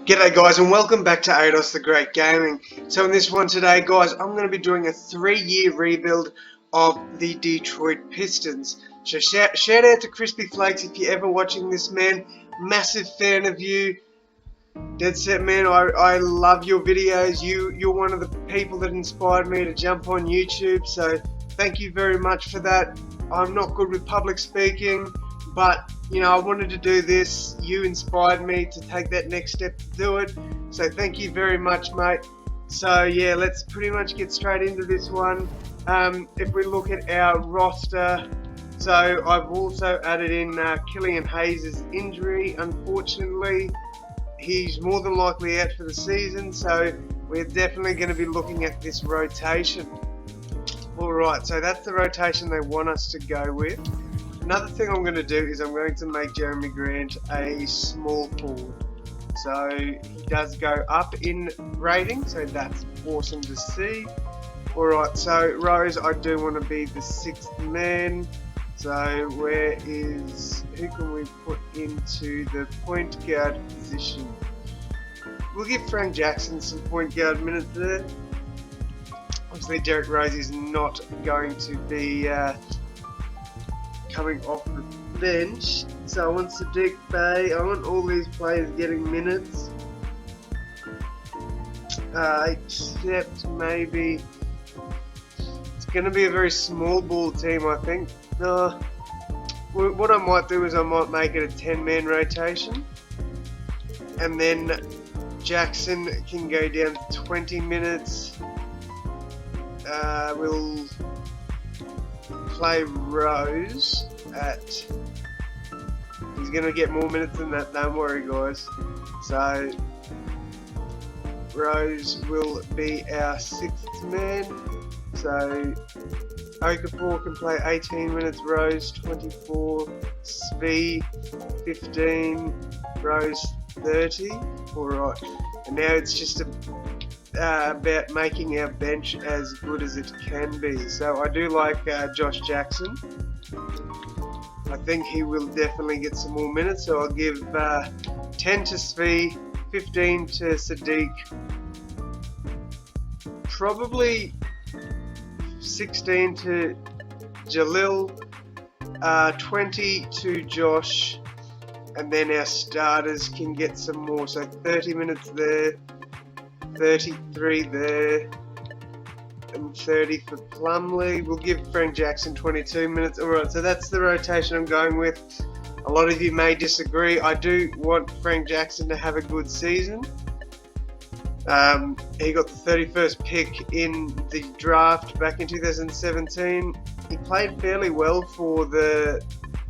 G'day guys, and welcome back to ADOS The Great Gaming. So in this one today guys, I'm going to be doing a 3-year rebuild of the Detroit Pistons. So shout out to Crispy Flakes if you're ever watching this, man. Massive fan of you. Dead set, man. I love your videos. You're one of the people that inspired me to jump on YouTube, so thank you very much for that. I'm not good with public speaking, but you know, I wanted to do this. You inspired me to take that next step to do it, so thank you very much, mate. So yeah, let's pretty much get straight into this one. If we look at our roster, so I've also added in Killian Hayes' injury. Unfortunately, he's more than likely out for the season, so we're definitely going to be looking at this rotation. Alright, so that's the rotation they want us to go with. Another thing I'm going to do is I'm going to make Jeremy Grant a small forward. So he does go up in rating, so that's awesome to see. Alright, so Rose, I do want to be the 6th man. So who can we put into the point guard position? We'll give Frank Jackson some point guard minutes there. Obviously Derrick Rose is not going to be coming off the bench, so I want Sadiq Bey. I want all these players getting minutes, except maybe it's going to be a very small ball team, I think. What I might do is I might make it a 10-man rotation, and then Jackson can go down to 20 minutes. We'll play Rose at, he's going to get more minutes than that, don't worry guys. So Rose will be our 6th man. So Okafor can play 18 minutes, Rose 24, Svi 15, Rose 30. Alright, and now it's just about making our bench as good as it can be. So I do like Josh Jackson. I think he will definitely get some more minutes, so I'll give 10 to Svi, 15 to Sadiq, probably 16 to Jalil, 20 to Josh, and then our starters can get some more, so 30 minutes there, 33 there, and 30 for Plumlee. We'll give Frank Jackson 22 minutes. Alright, so that's the rotation I'm going with. A lot of you may disagree. I do want Frank Jackson to have a good season. He got the 31st pick in the draft back in 2017. He played fairly well for the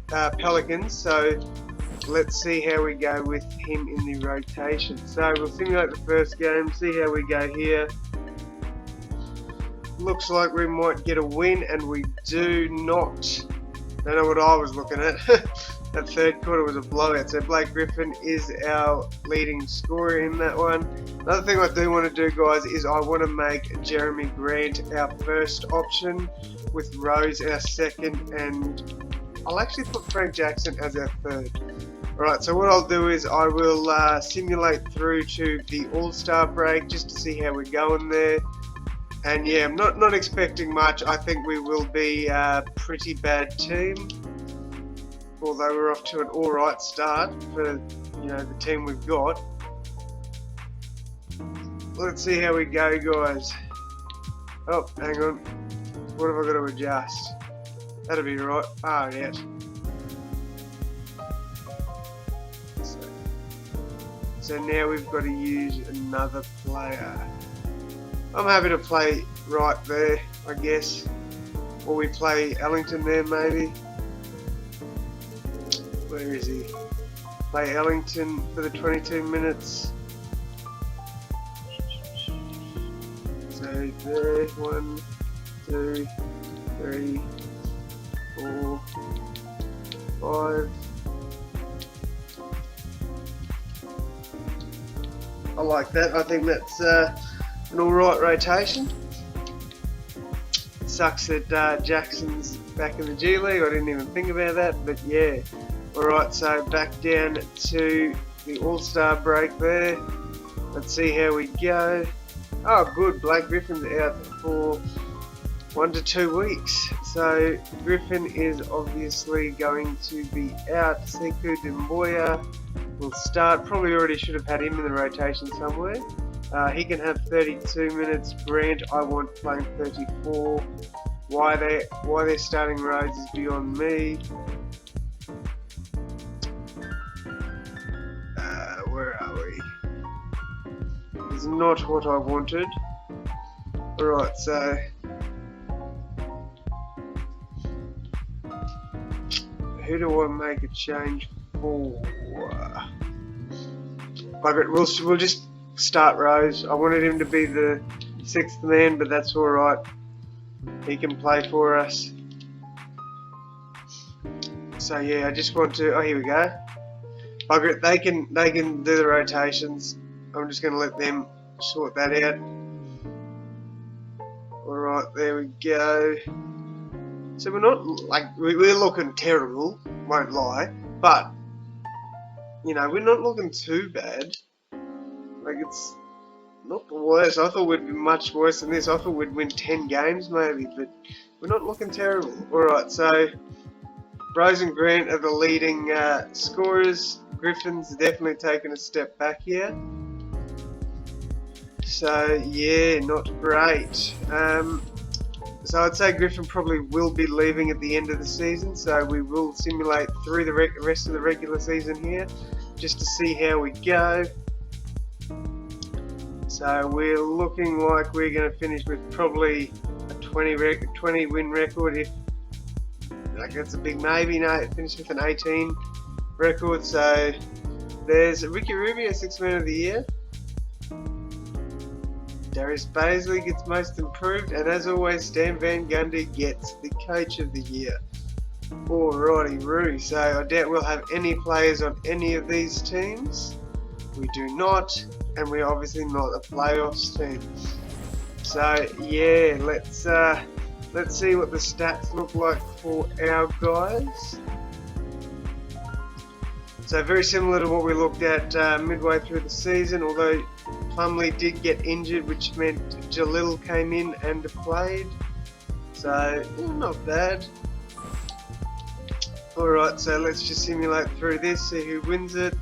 Pelicans, so let's see how we go with him in the rotation. So we'll simulate the first game, see how we go here. Looks like we might get a win, and we do not. Don't know what I was looking at. That third quarter was a blowout. So Blake Griffin is our leading scorer in that one. Another thing I do want to do, guys, is I want to make Jeremy Grant our first option, with Rose our second, and I'll actually put Frank Jackson as our third. Alright, so what I'll do is I will simulate through to the All-Star break just to see how we're going there. And yeah, I'm not expecting much. I think we will be a pretty bad team, although we're off to an alright start for the team we've got. Let's see how we go, guys. Oh, hang on. What have I got to adjust? That'll be right. Oh, yeah. So now we've got to use another player. I'm happy to play right there, I guess. Or we play Ellington there, maybe. Where is he? Play Ellington for the 22 minutes. So there, 1, 2, 3, 4, 5. I like that. I think that's an alright rotation. Sucks that Jackson's back in the G League. I didn't even think about that, but yeah. Alright, so back down to the All-Star break there. Let's see how we go. Oh, good. Blake Griffin's out for 1 to 2 weeks. So Griffin is obviously going to be out. Sekou Demboya will start. Probably already should have had him in the rotation somewhere. He can have 32 minutes. Grant, I want playing 34. Why they're starting Rhodes is beyond me. Where are we? It's not what I wanted. Alright, so who do I make a change for? Bugger it, we'll just start Rose. I wanted him to be the 6th man, but that's alright. He can play for us. So yeah, I just want to. Oh, here we go. Bugger it, they can do the rotations. I'm just going to let them sort that out. Alright, there we go. So we're not, like, we're looking terrible, won't lie, but, you know, we're not looking too bad. Like, it's not the worst. I thought we'd be much worse than this. I thought we'd win 10 games maybe, but we're not looking terrible. Alright, so Rose and Grant are the leading scorers. Griffin's definitely taken a step back here. So, yeah, not great. So I'd say Griffin probably will be leaving at the end of the season, so we will simulate through the rest of the regular season here, just to see how we go. So we're looking like we're going to finish with probably a 20 win record, if, like, that's a big maybe. No, finish with an 18 record. So there's Ricky Rubio, 6th man of the year. Darius Baisley gets most improved, and as always, Stan Van Gundy gets the coach of the year. Alrighty, Roo. So I doubt we'll have any players on any of these teams. We do not, and we're obviously not a playoffs team. So yeah, let's see what the stats look like for our guys. So very similar to what we looked at midway through the season, although Plumlee did get injured, which meant Jalil came in and played. So, not bad. Alright, so let's just simulate through this, see who wins it.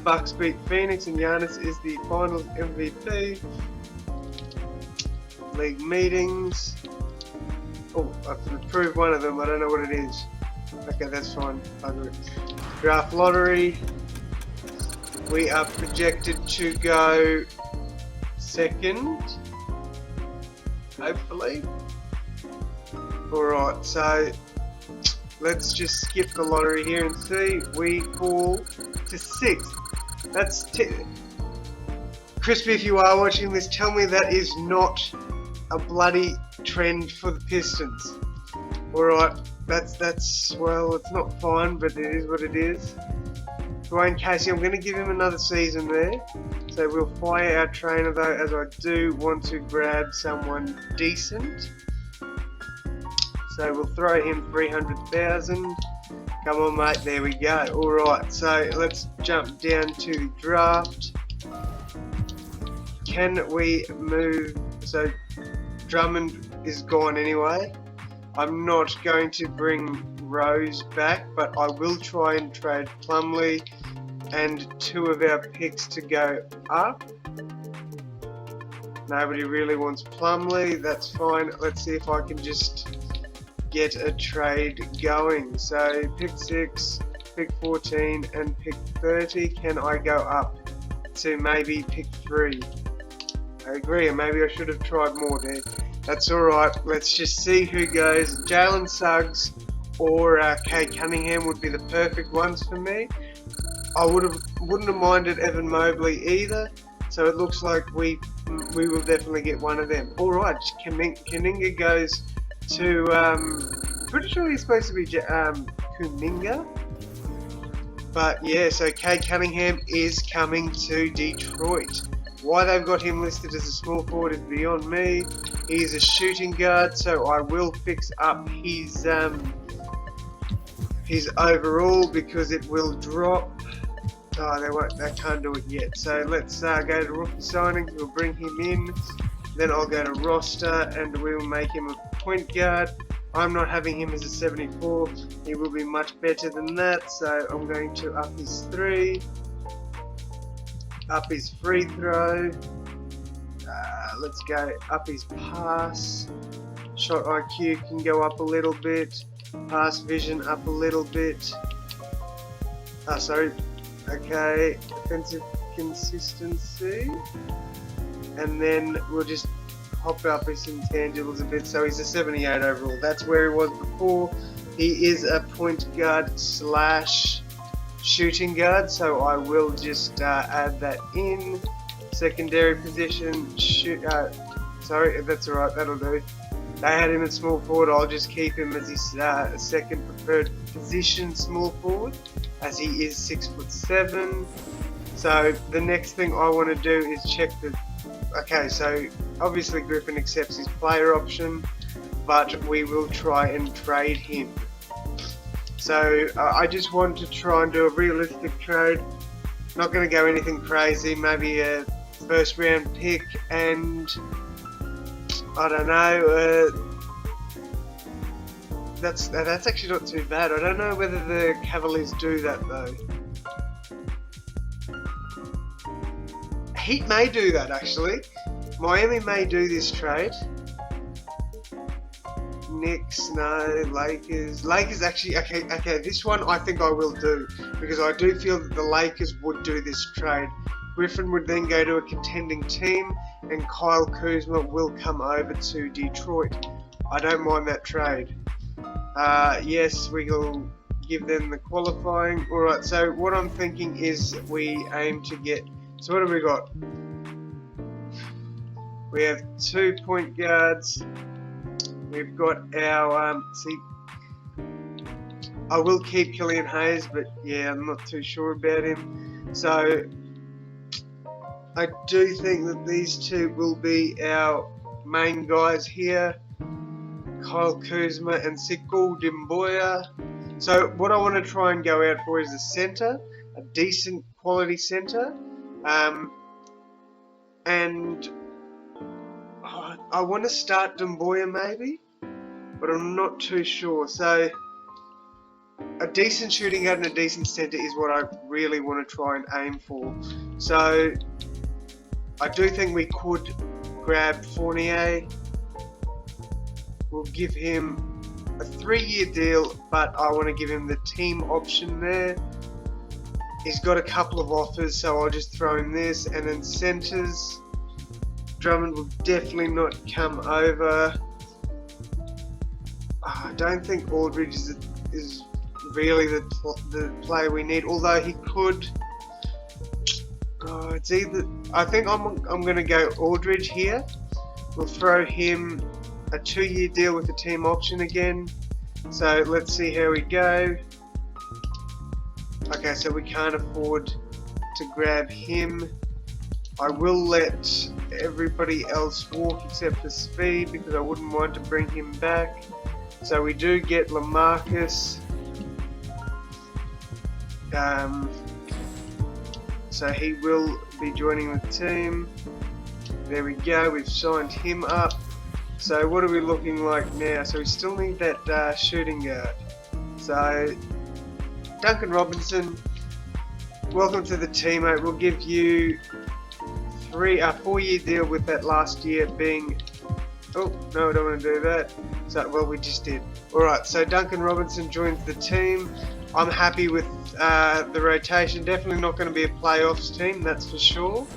Bucks beat Phoenix and Giannis is the finals MVP. League meetings. Oh, I've approved one of them, I don't know what it is. Okay, that's fine. Draft lottery. We are projected to go 2nd, hopefully. Alright, so let's just skip the lottery here and see. We fall to 6th. That's Crispy, if you are watching this, tell me that is not a bloody trend for the Pistons. Alright, that's well, it's not fine, but it is what it is. Dwayne Casey, I'm going to give him another season there. So we'll fire our trainer though, as I do want to grab someone decent. So we'll throw him 300,000. Come on mate, there we go. Alright, so let's jump down to the draft. Can we move, so Drummond is gone anyway. I'm not going to bring Rose back, but I will try and trade Plumlee and 2 of our picks to go up. Nobody really wants Plumlee, that's fine. Let's see if I can just get a trade going. So pick 6, pick 14 and pick 30. Can I go up to maybe pick 3? I agree, and maybe I should have tried more there. That's alright, let's just see who goes. Jalen Suggs or Cade Cunningham would be the perfect ones for me. I wouldn't have minded Evan Mobley either, so it looks like we will definitely get one of them. Alright, Kuminga goes to, pretty sure he's supposed to be Kuminga. But yeah, so Cade Cunningham is coming to Detroit. Why they've got him listed as a small forward is beyond me. He's a shooting guard, so I will fix up his overall because it will drop. Oh, they can't do it yet. So let's go to rookie signings. We'll bring him in. Then I'll go to roster and we'll make him a point guard. I'm not having him as a 74. He will be much better than that. So I'm going to up his 3, up his free throw. Let's go up his pass. Shot IQ can go up a little bit. Pass vision up a little bit. Okay, defensive consistency. And then we'll just hop up his intangibles a bit. So he's a 78 overall. That's where he was before. He is a point guard slash shooting guard. So I will just add that in. Secondary position. Sorry, that's alright. That'll do. They had him at small forward. I'll just keep him as his second preferred position, small forward, as he is 6'7". So the next thing I want to do is check the. Okay, so obviously Griffin accepts his player option, but we will try and trade him. So I just want to try and do a realistic trade. Not going to go anything crazy. Maybe a first round pick and. I don't know, that's actually not too bad. I don't know whether the Cavaliers do that though. Heat may do that actually. Miami may do this trade. Knicks, no. Lakers actually, okay, this one I think I will do, because I do feel that the Lakers would do this trade. Griffin would then go to a contending team and Kyle Kuzma will come over to Detroit. I don't mind that trade. Yes, we'll give them the qualifying. Alright, so what I'm thinking is we aim to get... So what have we got? We have 2 point guards. We've got our... I will keep Killian Hayes, but yeah, I'm not too sure about him. So... I do think that these two will be our main guys here, Kyle Kuzma and Sikul Dimboya. So what I want to try and go out for is a centre, a decent quality centre, and I want to start Dimboya maybe, but I'm not too sure. So a decent shooting guard and a decent centre is what I really want to try and aim for. So I do think we could grab Fournier. We'll give him a 3-year deal, but I want to give him the team option there. He's got a couple of offers, so I'll just throw him this. And then centers, Drummond will definitely not come over. I don't think Aldridge is really the player we need, although he could. It's either. I think I'm going to go Aldridge here. We'll throw him a 2-year deal with the team option again. So let's see how we go. Okay, so we can't afford to grab him. I will let everybody else walk except for Speed, because I wouldn't want to bring him back. So we do get LaMarcus. So he will be joining the team. There we go, we've signed him up. So what are we looking like now? So we still need that shooting guard. So Duncan Robinson, welcome to the team, mate. We'll give you a 4-year deal with that last year being... Oh, no, I don't want to do that. So, well, we just did. Alright, so Duncan Robinson joins the team. I'm happy with the rotation. Definitely not going to be a playoffs team, that's for sure.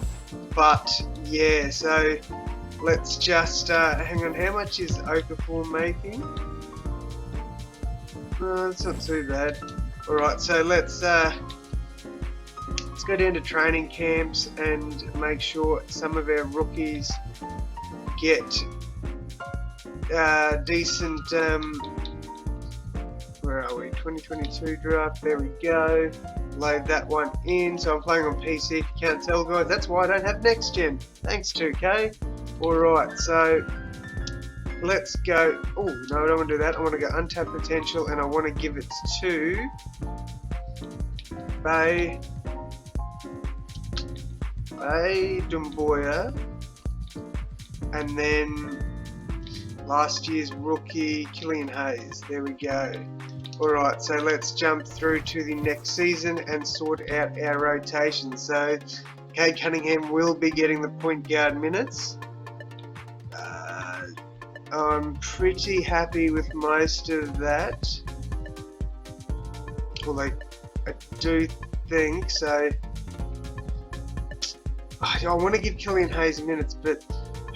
But, yeah, so let's just... hang on, how much is Okafor making? It's not too bad. Alright, so let's go down to training camps and make sure some of our rookies get decent, where are we, 2022 draft, there we go, load that one in. So I'm playing on PC, if you can't tell guys, that's why I don't have next gen, thanks 2K. Alright, so let's go, oh no I don't want to do that, I want to go untapped potential and I want to give it to Bay. A. Doumbouya, and then last year's rookie Killian Hayes. There we go. Alright, so let's jump through to the next season and sort out our rotation. So Cade Cunningham will be getting the point guard minutes. I'm pretty happy with most of that. Although I do think so. I want to give Killian Hayes minutes, but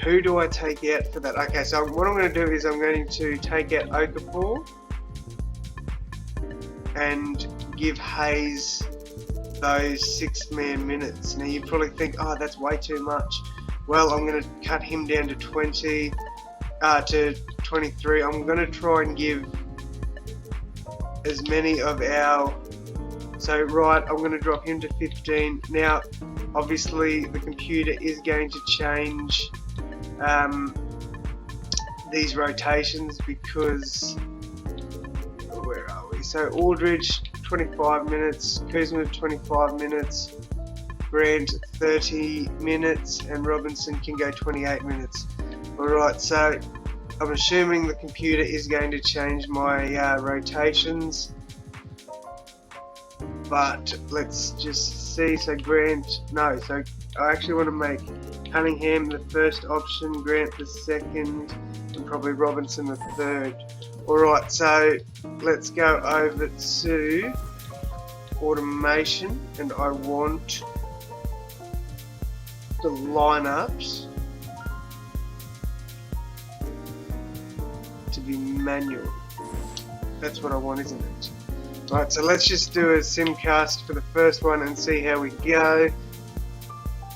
who do I take out for that? Okay, so what I'm going to do is I'm going to take out Okafor and give Hayes those 6-man minutes. Now you probably think, oh, that's way too much. Well, I'm going to cut him down to 20, to 23. I'm going to try and give as many of our, so right, I'm going to drop him to 15. Now, obviously the computer is going to change these rotations because, where are we? So Aldridge 25 minutes, Kuzma 25 minutes, Grant 30 minutes, and Robinson can go 28 minutes. Alright, so I'm assuming the computer is going to change my rotations, but let's just see. So Grant, no, so I actually want to make Cunningham the first option, Grant the second, and probably Robinson the third. Alright, so let's go over to automation, and I want the lineups to be manual. That's what I want, isn't it? Right, so let's just do a simcast for the first one and see how we go.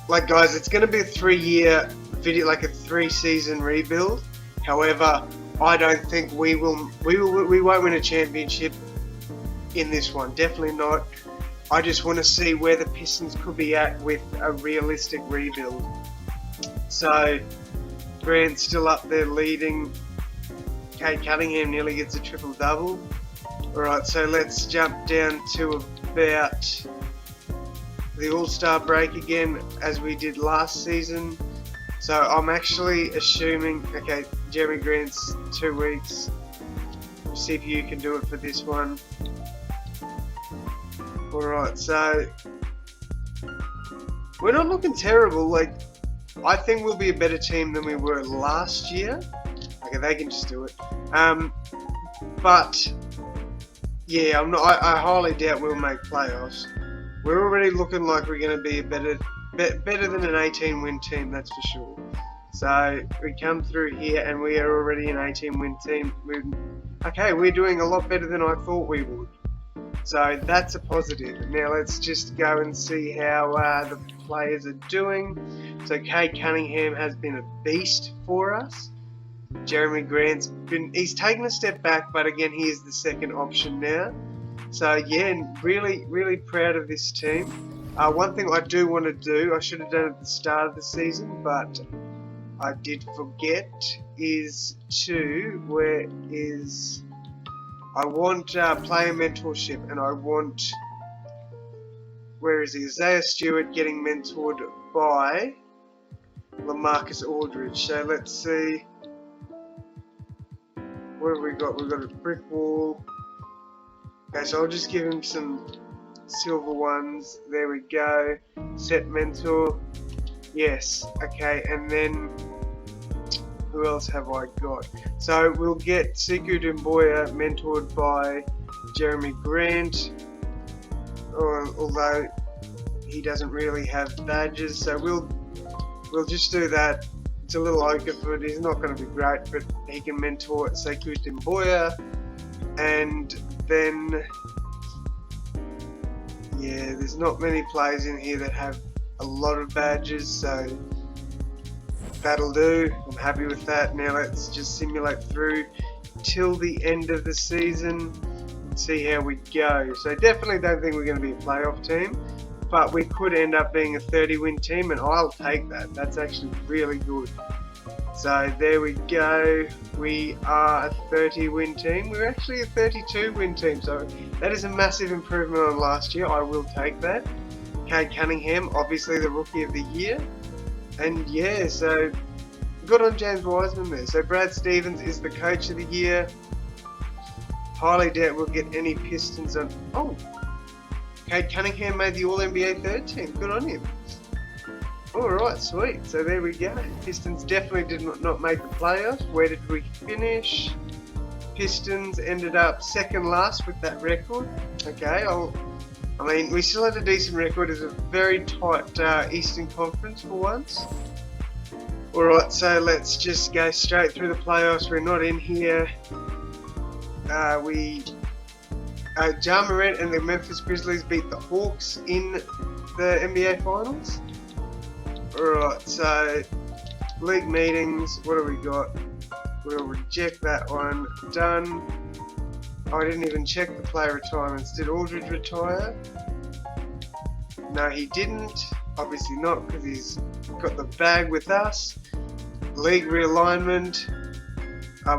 Like, guys, it's going to be a 3-year video, like a 3-season rebuild. However, I don't think we won't win a championship in this one. Definitely not. I just want to see where the Pistons could be at with a realistic rebuild. So Grant's still up there leading. Cade Cunningham nearly gets a triple-double. Alright, so let's jump down to about the All-Star break again, as we did last season. So I'm actually assuming, okay, Jeremy Grant's 2 weeks. See if you can do it for this one. Alright, so we're not looking terrible. Like, I think we'll be a better team than we were last year. Okay, they can just do it. But yeah, I highly doubt we'll make playoffs. We're already looking like we're going to be a better than an 18-win team, that's for sure. So we come through here and we are already an 18-win team. We're doing a lot better than I thought we would. So that's a positive. Now let's just go and see how the players are doing. So Cade Cunningham has been a beast for us. Jeremy Grant's he's taken a step back, but again, he is the second option now. So yeah, really, really proud of this team. One thing I do want to do, I should have done at the start of the season, but I did forget, I want player mentorship, and I want, where is he? Isaiah Stewart getting mentored by LaMarcus Aldridge. So let's see. What have we got? We've got a brick wall. Okay, so I'll just give him some silver ones. There we go. Set mentor. Yes. Okay, and then who else have I got? So we'll get Sekou Doumbouya mentored by Jeremy Grant, although he doesn't really have badges. So we'll just do that. It's a little Okafor. He's not going to be great, but he can mentor Sekou Doumbouya. And then, yeah, there's not many players in here that have a lot of badges, so that'll do. I'm happy with that. Now let's just simulate through till the end of the season and see how we go. So definitely don't think we're going to be a playoff team, but we could end up being a 30-win team, and I'll take that. That's actually really good. So there we go. We are a 30-win team. We're actually a 32-win team, so that is a massive improvement on last year. I will take that. Cade Cunningham, obviously the Rookie of the Year. And yeah, so good on James Wiseman there. So Brad Stevens is the Coach of the Year. Highly doubt we'll get any Pistons on. Oh, Cade Cunningham made the All-NBA third team. Good on him. Alright, sweet. So there we go. Pistons definitely did not make the playoffs. Where did we finish? Pistons ended up second last with that record. Okay, I mean, we still had a decent record. It's a very tight Eastern Conference for once. Alright, so let's just go straight through the playoffs. We're not in here. Ja Morant and the Memphis Grizzlies beat the Hawks in the NBA Finals. Alright, so league meetings, what do we got? We'll reject that one. Done. I didn't even check the player retirements. Did Aldridge retire? No, he didn't. Obviously not, because he's got the bag with us. League realignment.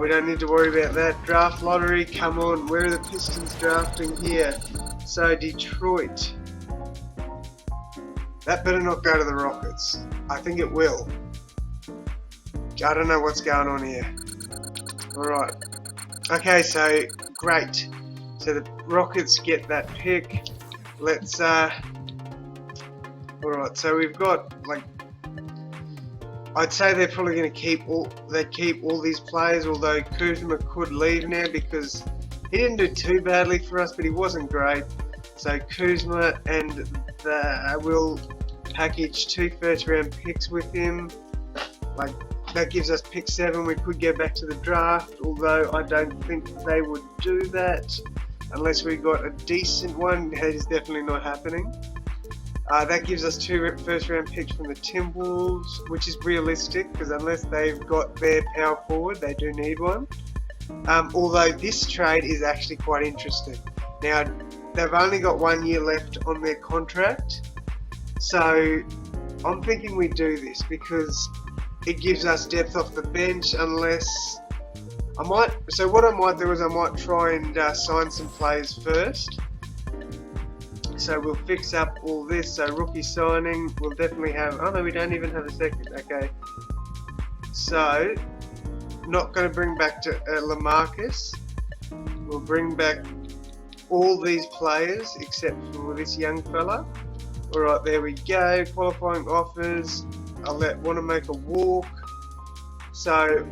We don't need to worry about that. Draft lottery, come on. Where are the Pistons drafting here? So Detroit. That better not go to the Rockets. I think it will. I don't know what's going on here. Alright. Okay, so great. So the Rockets get that pick. Let's alright, so we've got like, I'd say they're probably going to keep all these players, although Kuzma could leave now because he didn't do too badly for us, but he wasn't great. So Kuzma, and we'll package 2 first-round picks with him. Like, that gives us pick 7. We could go back to the draft, although I don't think they would do that unless we got a decent one. That is definitely not happening. That gives us 2 first-round picks from the Timberwolves, which is realistic because unless they've got their power forward, they do need one. Although this trade is actually quite interesting. Now, they've only got 1 year left on their contract, so I'm thinking we do this because it gives us depth off the bench. Unless what I might do is I might try and sign some players first. So we'll fix up all this. So rookie signing, we'll definitely have. Oh no, we don't even have a second. Okay. So not going to bring back to LaMarcus. We'll bring back all these players except for this young fella. Alright, there we go. Qualifying offers. I'll let Wanamaker walk. So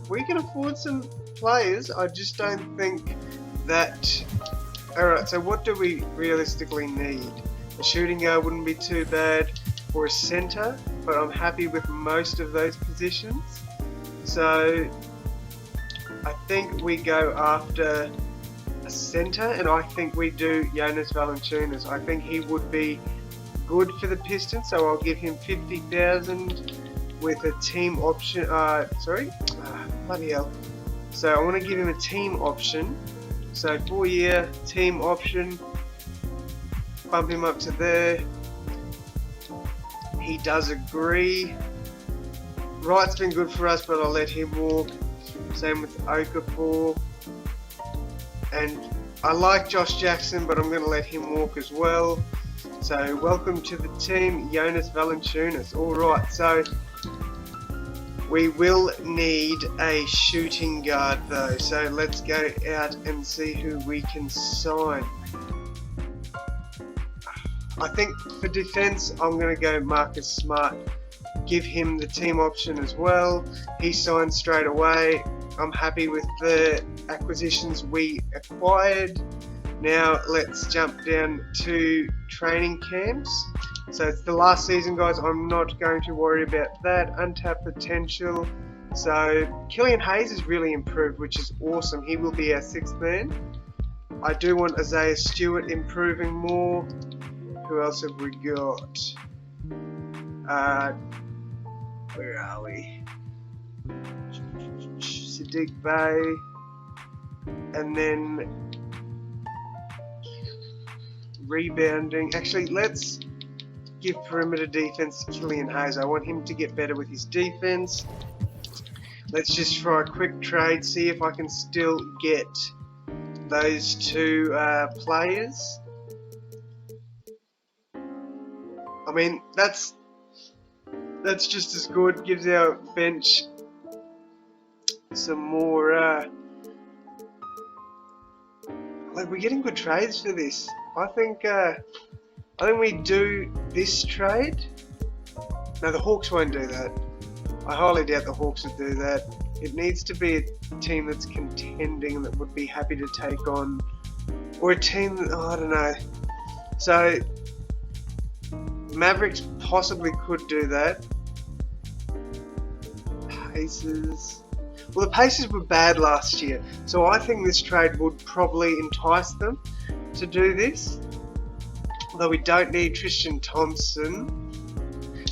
we can afford some players. I just don't think that. Alright, so what do we realistically need? A shooting guard wouldn't be too bad, or a center, but I'm happy with most of those positions. So I think we go after a center, and I think we do Jonas Valanciunas. I think he would be good for the Pistons, so I'll give him 50,000 with a team option. Bloody hell. So I want to give him a team option. So 4-year team option, bump him up to there. He does agree. Wright's been good for us, but I'll let him walk. Same with Okafor. And I like Josh Jackson, but I'm going to let him walk as well. So welcome to the team, Jonas Valanciunas. Alright, so we will need a shooting guard though, so let's go out and see who we can sign. I think for defense, I'm going to go Marcus Smart. Give him the team option as well. He signed straight away. I'm happy with the acquisitions we acquired. Now let's jump down to training camps. So it's the last season, guys. I'm not going to worry about that. Untapped potential. So Killian Hayes has really improved, which is awesome. He will be our 6th man. I do want Isaiah Stewart improving more. Who else have we got? Where are we? Sadiq Bey. And then rebounding. Actually, let's give perimeter defense to Killian Hayes. I want him to get better with his defense. Let's just try a quick trade, see if I can still get those 2 players. I mean, that's just as good. Gives our bench some more. Like, we're getting good trades for this. I think we do this trade. No, the Hawks won't do that. I highly doubt the Hawks would do that. It needs to be a team that's contending that would be happy to take on, or a team that, I don't know. So Mavericks possibly could do that. Pacers. Well, the Pacers were bad last year, so I think this trade would probably entice them to do this. Although we don't need Tristan Thompson.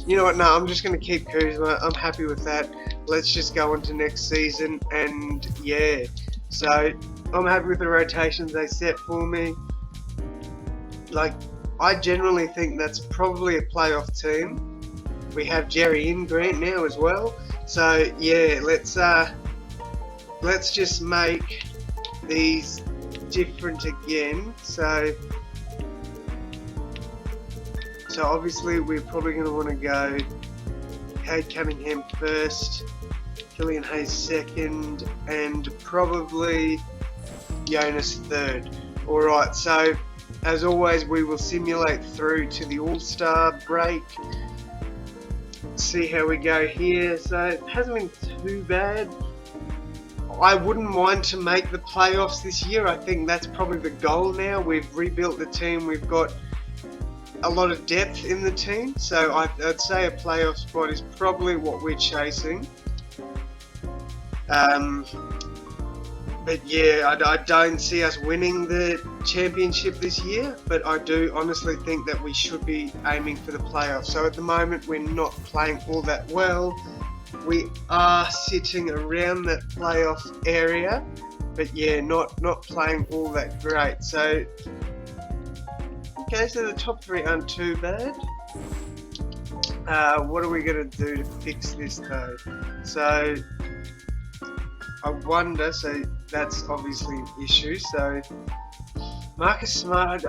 You know what, no, I'm just going to keep Kuzma. I'm happy with that. Let's just go on to next season, and yeah. So, I'm happy with the rotations they set for me. Like, I generally think that's probably a playoff team. We have Jerry in Grant now as well. So, yeah, let's just make these different again. So obviously we're probably going to want to go Cade Cunningham first, Killian Hayes second, and probably Jonas third. Alright, so as always we will simulate through to the All-Star break. See how we go here. So it hasn't been too bad. I wouldn't mind to make the playoffs this year. I think that's probably the goal now. We've rebuilt the team. We've got a lot of depth in the team, so I'd say a playoff spot is probably what we're chasing. But yeah, I don't see us winning the championship this year, but I do honestly think that we should be aiming for the playoffs. So at the moment we're not playing all that well. We are sitting around that playoff area, but yeah, not playing all that great. So okay, so the top three aren't too bad. What are we going to do to fix this though? So I wonder, so that's obviously an issue. So Marcus Smart,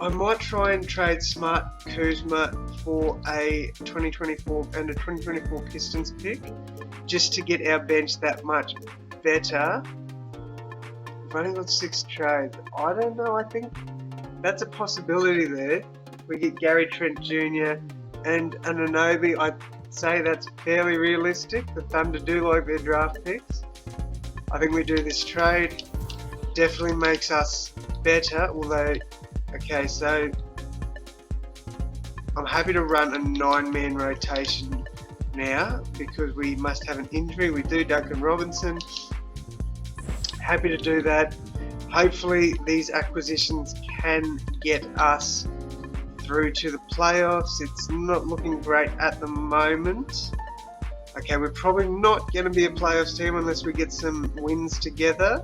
I might try and trade Smart Kuzma for a 2024 and a 2024 Pistons pick, just to get our bench that much better. We've only got 6 trades. I don't know, I think that's a possibility there. We get Gary Trent Jr. and Anunoby. I'd say that's fairly realistic. The Thunder do like their draft picks. I think we do this trade. Definitely makes us better, although, okay, so I'm happy to run a 9-man rotation now because we must have an injury. We do Duncan Robinson. Happy to do that. Hopefully these acquisitions can get us through to the playoffs. It's not looking great at the moment. Okay, we're probably not going to be a playoffs team unless we get some wins together.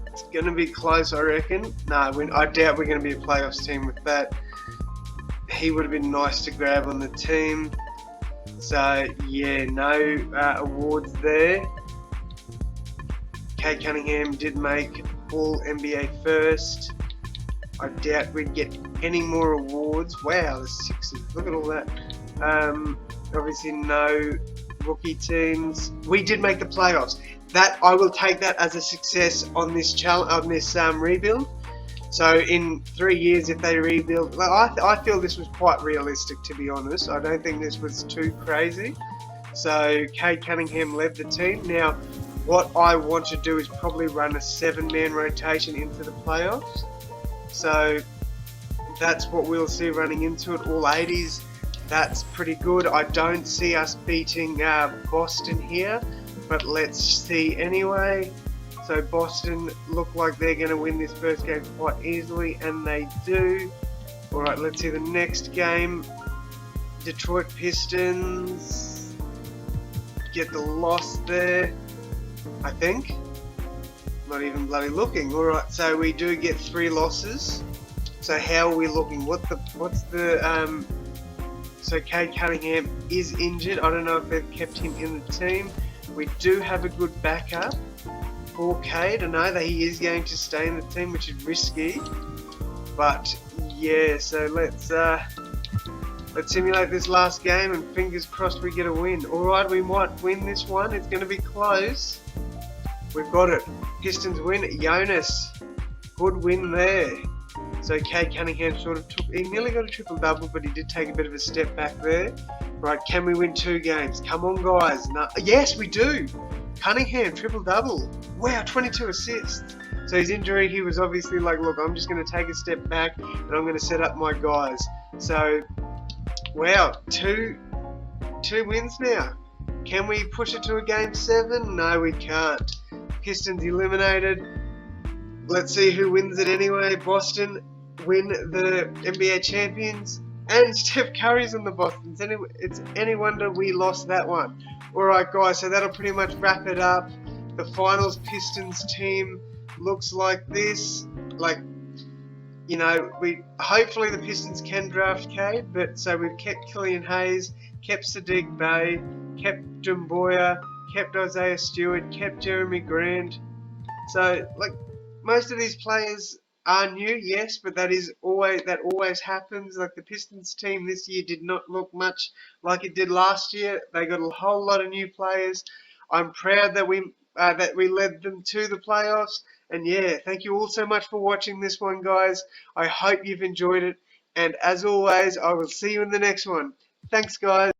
It's going to be close, I reckon. No, I doubt we're going to be a playoffs team with that. He would have been nice to grab on the team. So yeah, no awards there. Cade Cunningham did make all NBA first. I doubt we'd get any more awards. Wow, the Sixers, look at all that. Obviously no rookie teams. We did make the playoffs. That, I will take that as a success on this rebuild. So in 3 years, if they rebuild, I feel this was quite realistic, to be honest. I don't think this was too crazy. So Cade Cunningham led the team. Now, what I want to do is probably run a 7-man rotation into the playoffs. So that's what we'll see running into it, all 80s. That's pretty good. I don't see us beating Boston here, but let's see anyway. So Boston look like they're going to win this first game quite easily, and they do. Alright, let's see the next game. Detroit Pistons get the loss there, I think. Not even bloody looking. Alright, so we do get 3 losses. So how are we looking? So Cade Cunningham is injured. I don't know if they've kept him in the team. We do have a good backup for Cade. I know that he is going to stay in the team, which is risky. But yeah, so let's simulate this last game, and fingers crossed we get a win. Alright, we might win this one. It's going to be close. We've got it. Pistons win. Jonas, good win there. So Cade Cunningham he nearly got a triple-double, but he did take a bit of a step back there. Right, can we win 2 games? Come on, guys. No, yes, we do. Cunningham, triple-double. Wow, 22 assists. So his injury, he was obviously like, look, I'm just going to take a step back, and I'm going to set up my guys. So, wow, two wins now. Can we push it to a game 7? No, we can't. Pistons eliminated. Let's see who wins it anyway. Boston win the NBA champions, and Steph Curry's on the Boston. It's any wonder we lost that one. Alright guys, so that'll pretty much wrap it up. The finals Pistons team looks like this. Like, you know, hopefully the Pistons can draft Cade, but so we've kept Killian Hayes, kept Sadiq Bey, kept Dumboya, kept Isaiah Stewart, kept Jeremy Grant. So, like, most of these players are new, yes, but that always happens. Like, the Pistons team this year did not look much like it did last year. They got a whole lot of new players. I'm proud that we led them to the playoffs. And yeah, thank you all so much for watching this one, guys. I hope you've enjoyed it. And as always, I will see you in the next one. Thanks, guys.